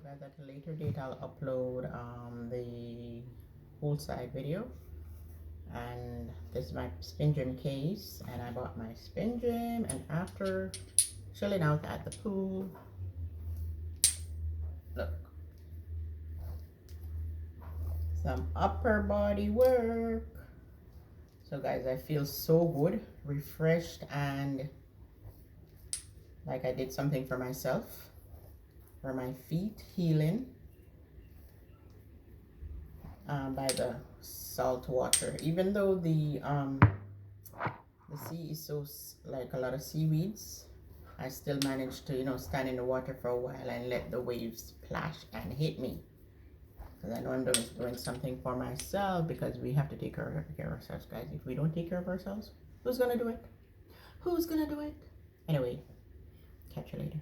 guys, at a later date I'll upload the poolside video. And this is my spin gym case, and I bought my spin gym, and after chilling out at the pool, look, some upper body work. So guys, I feel so good, refreshed, and like I did something for myself, for my feet, healing by the salt water. Even though the sea is so like a lot of seaweeds, I still managed to, you know, stand in the water for a while and let the waves splash and hit me. Because I know I'm doing something for myself, because we have to take care of ourselves, guys. If we don't take care of ourselves, who's gonna do it? Who's gonna do it? Anyway, catch you later.